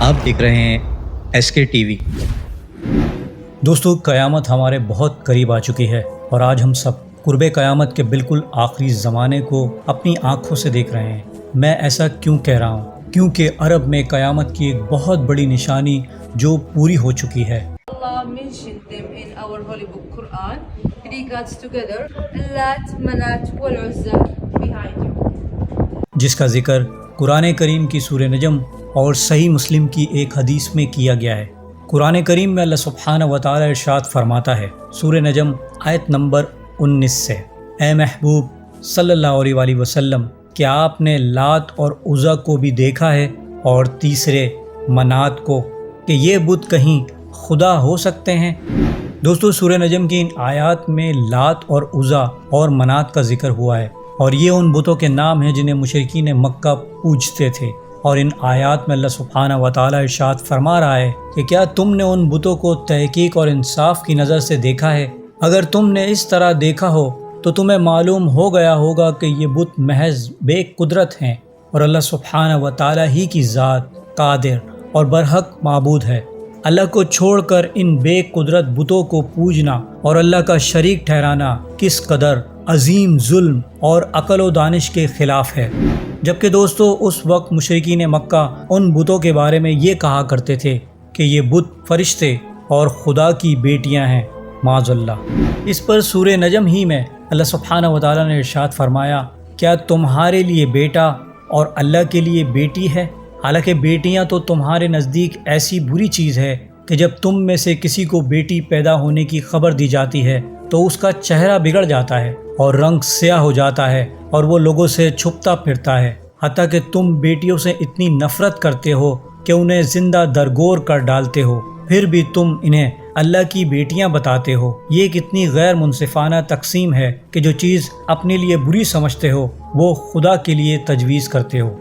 آپ دیکھ رہے ہیں SK TV۔ دوستو، قیامت ہمارے بہت قریب آ چکی ہے اور آج ہم سب قرب قیامت کے بالکل آخری زمانے کو اپنی آنکھوں سے دیکھ رہے ہیں۔ میں ایسا کیوں کہہ رہا ہوں؟ کیونکہ عرب میں قیامت کی ایک بہت بڑی نشانی جو پوری ہو چکی ہے۔ Allah mentioned them in our holy book Quran. Regards together, Lat, Manat, wal Uzza behind you. جس کا ذکر قرآن کریم کی سورہ نجم اور صحیح مسلم کی ایک حدیث میں کیا گیا ہے۔ قرآن کریم میں اللہ سبحانہ و تعالی ارشاد فرماتا ہے، سورہ نجم آیت نمبر 19 سے، اے محبوب صلی اللہ علیہ وآلہ وسلم، کیا آپ نے لات اور عزا کو بھی دیکھا ہے اور تیسرے منات کو کہ یہ بت کہیں خدا ہو سکتے ہیں؟ دوستو، سورہ نجم کی ان آیات میں لات اور عزا اور منات کا ذکر ہوا ہے، اور یہ ان بتوں کے نام ہیں جنہیں مشرکین مکہ پوجتے تھے۔ اور ان آیات میں اللہ سبحانہ و تعالی ارشاد فرما رہا ہے کہ کیا تم نے ان بتوں کو تحقیق اور انصاف کی نظر سے دیکھا ہے؟ اگر تم نے اس طرح دیکھا ہو تو تمہیں معلوم ہو گیا ہوگا کہ یہ بت محض بے قدرت ہیں اور اللہ سبحانہ و تعالی ہی کی ذات قادر اور برحق معبود ہے۔ اللہ کو چھوڑ کر ان بے قدرت بتوں کو پوجنا اور اللہ کا شریک ٹھہرانا کس قدر عظیم ظلم اور عقل و دانش کے خلاف ہے۔ جبکہ دوستو، اس وقت مشرکین مکہ ان بتوں کے بارے میں یہ کہا کرتے تھے کہ یہ بت فرشتے اور خدا کی بیٹیاں ہیں، معاذ اللہ۔ اس پر سورہ نجم ہی میں اللہ سبحانہ و تعالیٰ نے ارشاد فرمایا، کیا تمہارے لیے بیٹا اور اللہ کے لیے بیٹی ہے؟ حالانکہ بیٹیاں تو تمہارے نزدیک ایسی بری چیز ہے کہ جب تم میں سے کسی کو بیٹی پیدا ہونے کی خبر دی جاتی ہے تو اس کا چہرہ بگڑ جاتا ہے اور رنگ سیاہ ہو جاتا ہے اور وہ لوگوں سے چھپتا پھرتا ہے، حتیٰ کہ تم بیٹیوں سے اتنی نفرت کرتے ہو کہ انہیں زندہ درگور کر ڈالتے ہو، پھر بھی تم انہیں اللہ کی بیٹیاں بتاتے ہو۔ یہ کتنی غیر منصفانہ تقسیم ہے کہ جو چیز اپنے لیے بری سمجھتے ہو وہ خدا کے لیے تجویز کرتے ہو۔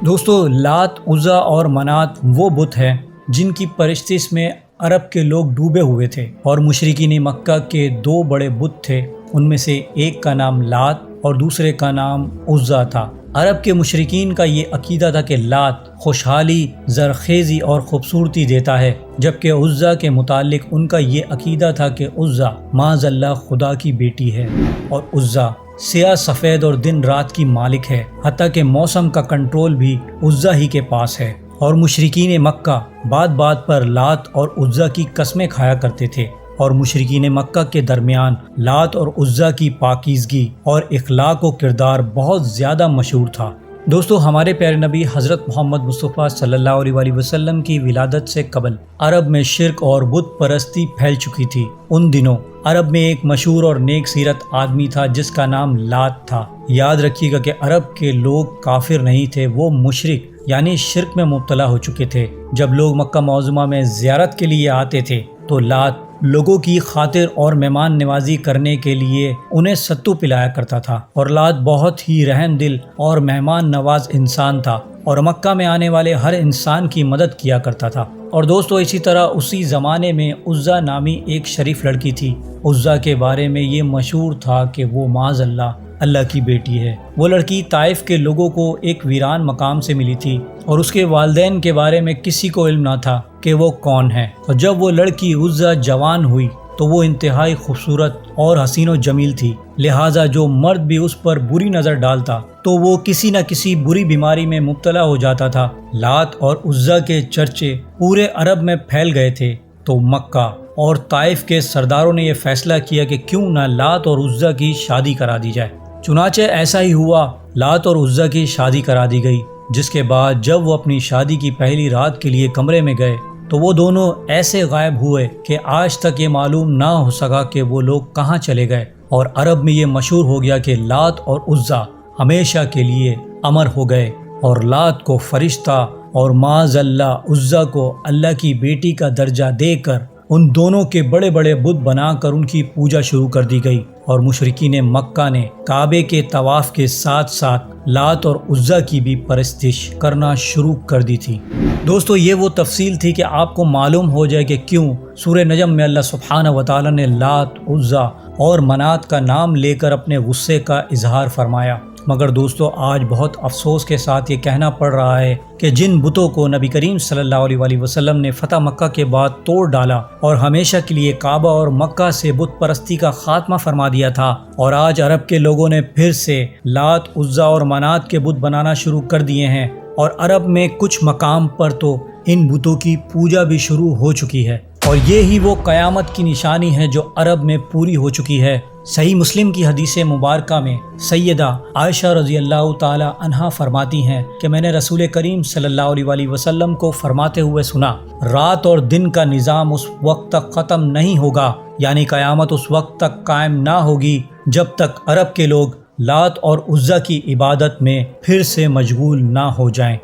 دوستو، لات، عزا اور منات وہ بت ہیں جن کی پرستش میں عرب کے لوگ ڈوبے ہوئے تھے، اور مشرکین مکہ کے دو بڑے بت تھے، ان میں سے ایک کا نام لات اور دوسرے کا نام عزا تھا۔ عرب کے مشرکین کا یہ عقیدہ تھا کہ لات خوشحالی، زرخیزی اور خوبصورتی دیتا ہے، جبکہ عزا کے متعلق ان کا یہ عقیدہ تھا کہ عزا معاذ اللہ خدا کی بیٹی ہے، اور عزا سیاہ سفید اور دن رات کی مالک ہے، حتیٰ کہ موسم کا کنٹرول بھی عزا ہی کے پاس ہے۔ اور مشرکین مکہ بات بات پر لات اور عزا کی قسمیں کھایا کرتے تھے، اور مشرکین مکہ کے درمیان لات اور عزا کی پاکیزگی اور اخلاق و کردار بہت زیادہ مشہور تھا۔ دوستو، ہمارے پیارے نبی حضرت محمد مصطفیٰ صلی اللہ علیہ وآلہ وسلم کی ولادت سے قبل عرب میں شرک اور بت پرستی پھیل چکی تھی۔ ان دنوں عرب میں ایک مشہور اور نیک سیرت آدمی تھا جس کا نام لات تھا۔ یاد رکھیے گا کہ عرب کے لوگ کافر نہیں تھے، وہ مشرک یعنی شرک میں مبتلا ہو چکے تھے۔ جب لوگ مکہ معظمہ میں زیارت کے لیے آتے تھے تو لات لوگوں کی خاطر اور مہمان نوازی کرنے کے لیے انہیں ستو پلایا کرتا تھا، اور لات بہت ہی رحم دل اور مہمان نواز انسان تھا، اور مکہ میں آنے والے ہر انسان کی مدد کیا کرتا تھا۔ اور دوستو، اسی طرح اسی زمانے میں عزا نامی ایک شریف لڑکی تھی۔ عزا کے بارے میں یہ مشہور تھا کہ وہ معاذ اللہ کی بیٹی ہے۔ وہ لڑکی طائف کے لوگوں کو ایک ویران مقام سے ملی تھی، اور اس کے والدین کے بارے میں کسی کو علم نہ تھا کہ وہ کون ہے۔ اور جب وہ لڑکی عزا جوان ہوئی تو وہ انتہائی خوبصورت اور حسین و جمیل تھی، لہٰذا جو مرد بھی اس پر بری نظر ڈالتا تو وہ کسی نہ کسی بری بیماری میں مبتلا ہو جاتا تھا۔ لات اور عزا کے چرچے پورے عرب میں پھیل گئے تھے، تو مکہ اور طائف کے سرداروں نے یہ فیصلہ کیا کہ کیوں نہ لات اور عزا کی شادی کرا دی جائے۔ چنانچہ ایسا ہی ہوا، لات اور عزا کی شادی کرا دی گئی، جس کے بعد جب وہ اپنی شادی کی پہلی رات کے لیے کمرے میں گئے تو وہ دونوں ایسے غائب ہوئے کہ آج تک یہ معلوم نہ ہو سکا کہ وہ لوگ کہاں چلے گئے، اور عرب میں یہ مشہور ہو گیا کہ لات اور عزا ہمیشہ کے لیے امر ہو گئے، اور لات کو فرشتہ اور معاذ اللہ عزا کو اللہ کی بیٹی کا درجہ دے کر ان دونوں کے بڑے بڑے بت بنا کر ان کی پوجا شروع کر دی گئی، اور مشرکین مکہ نے کعبے کے طواف کے ساتھ ساتھ لات اور عزا کی بھی پرستش کرنا شروع کر دی تھی۔ دوستو، یہ وہ تفصیل تھی کہ آپ کو معلوم ہو جائے کہ کیوں سورہ نجم میں اللہ سبحانہ و تعالی نے لات، عزا اور منات کا نام لے کر اپنے غصے کا اظہار فرمایا۔ مگر دوستو آج بہت افسوس کے ساتھ یہ کہنا پڑ رہا ہے کہ جن بتوں کو نبی کریم صلی اللہ علیہ وآلہ وسلم نے فتح مکہ کے بعد توڑ ڈالا اور ہمیشہ کے لیے کعبہ اور مکہ سے بت پرستی کا خاتمہ فرما دیا تھا، اور آج عرب کے لوگوں نے پھر سے لات، عزا اور منات کے بت بنانا شروع کر دیے ہیں، اور عرب میں کچھ مقام پر تو ان بتوں کی پوجا بھی شروع ہو چکی ہے، اور یہ ہی وہ قیامت کی نشانی ہے جو عرب میں پوری ہو چکی ہے۔ صحیح مسلم کی حدیث مبارکہ میں سیدہ عائشہ رضی اللہ تعالی عنہا فرماتی ہیں کہ میں نے رسول کریم صلی اللہ علیہ وآلہ وسلم کو فرماتے ہوئے سنا، رات اور دن کا نظام اس وقت تک ختم نہیں ہوگا، یعنی قیامت اس وقت تک قائم نہ ہوگی جب تک عرب کے لوگ لات اور عزا کی عبادت میں پھر سے مشغول نہ ہو جائیں۔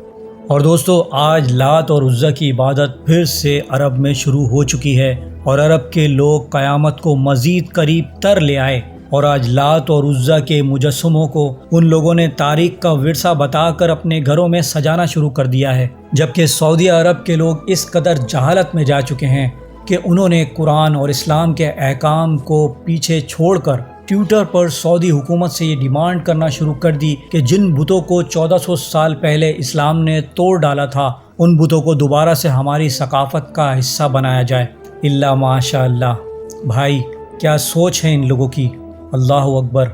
اور دوستو آج لات اور عزا کی عبادت پھر سے عرب میں شروع ہو چکی ہے، اور عرب کے لوگ قیامت کو مزید قریب تر لے آئے، اور آج لات اور عزا کے مجسموں کو ان لوگوں نے تاریخ کا ورثہ بتا کر اپنے گھروں میں سجانا شروع کر دیا ہے، جبکہ سعودی عرب کے لوگ اس قدر جہالت میں جا چکے ہیں کہ انہوں نے قرآن اور اسلام کے احکام کو پیچھے چھوڑ کر ٹویٹر پر سعودی حکومت سے یہ ڈیمانڈ کرنا شروع کر دی کہ جن بتوں کو 1400 سال پہلے اسلام نے توڑ ڈالا تھا ان بتوں کو دوبارہ سے ہماری ثقافت کا حصہ بنایا جائے۔ اللہ ماشاء اللہ، بھائی کیا سوچ ہے ان لوگوں کی، اللہ اکبر۔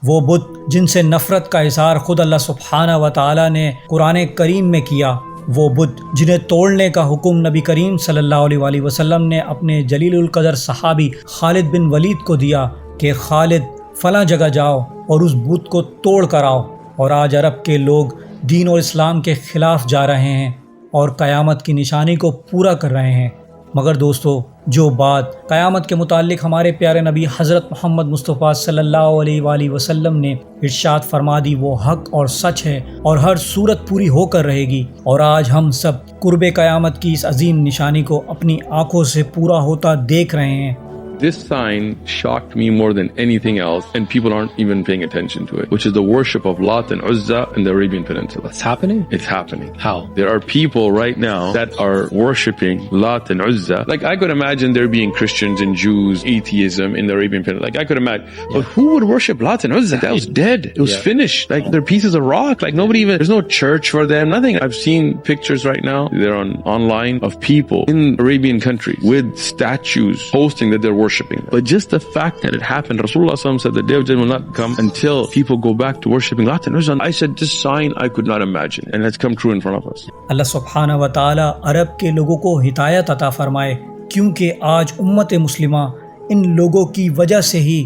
وہ بت جن سے نفرت کا اظہار خود اللہ سبحانہ و تعالی نے قرآن کریم میں کیا، وہ بت جنہیں توڑنے کا حکم نبی کریم صلی اللہ علیہ وآلہ وسلم نے اپنے جلیل القدر صحابی خالد بن ولید کو دیا کہ خالد فلاں جگہ جاؤ اور اس بت کو توڑ کر آؤ، اور آج عرب کے لوگ دین اور اسلام کے خلاف جا رہے ہیں اور قیامت کی نشانی کو پورا کر رہے ہیں۔ مگر دوستو جو بات قیامت کے متعلق ہمارے پیارے نبی حضرت محمد مصطفیٰ صلی اللہ علیہ وآلہ وسلم نے ارشاد فرما دی وہ حق اور سچ ہے اور ہر صورت پوری ہو کر رہے گی، اور آج ہم سب قرب قیامت کی اس عظیم نشانی کو اپنی آنکھوں سے پورا ہوتا دیکھ رہے ہیں۔ This sign shocked me more than anything else, and people aren't even paying attention to it, which is the worship of Lat and Uzza in the Arabian Peninsula. It's happening? It's happening. How? There are people right now that are worshiping Lat and Uzza. Like, I could imagine there being Christians and Jews, atheism in the Arabian Peninsula. Like, I could imagine. Yeah. But who would worship Lat and Uzza? That was dead. It was finished. Like, they're pieces of rock. Like, nobody even, there's no church for them, nothing. I've seen pictures right now. They're online of people in Arabian countries with statues posting that they're worshiping. But just the fact that it happened, Rasulullah said the day of judgment will not come until people go back to worshiping Lat and Uzza. I said this sign I could not imagine, and it's come true in front of us. اللہ سبحانہ و تعالی عرب کے لوگوں کو ہدایت عطا فرمائے، کیونکہ آج امت مسلمہ ان لوگوں کی وجہ سے ہی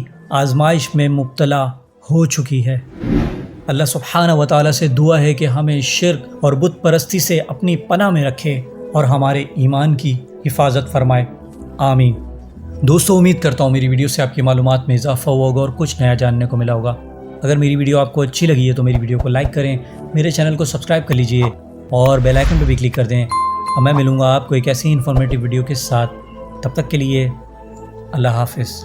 آزمائش میں مبتلا ہو چکی ہے۔ اللہ سبحانہ و تعالی سے دعا ہے کہ ہمیں شرک اور بت پرستی سے اپنی پناہ میں رکھے اور ہمارے ایمان کی حفاظت فرمائے، آمین۔ دوستو امید کرتا ہوں میری ویڈیو سے آپ کی معلومات میں اضافہ ہوا ہوگا اور کچھ نیا جاننے کو ملا ہوگا۔ اگر میری ویڈیو آپ کو اچھی لگی ہے تو میری ویڈیو کو لائک کریں، میرے چینل کو سبسکرائب کر لیجئے اور بیل آئیکن پہ بھی کلک کر دیں، اور میں ملوں گا آپ کو ایک ایسی انفارمیٹیو ویڈیو کے ساتھ۔ تب تک کے لیے اللہ حافظ۔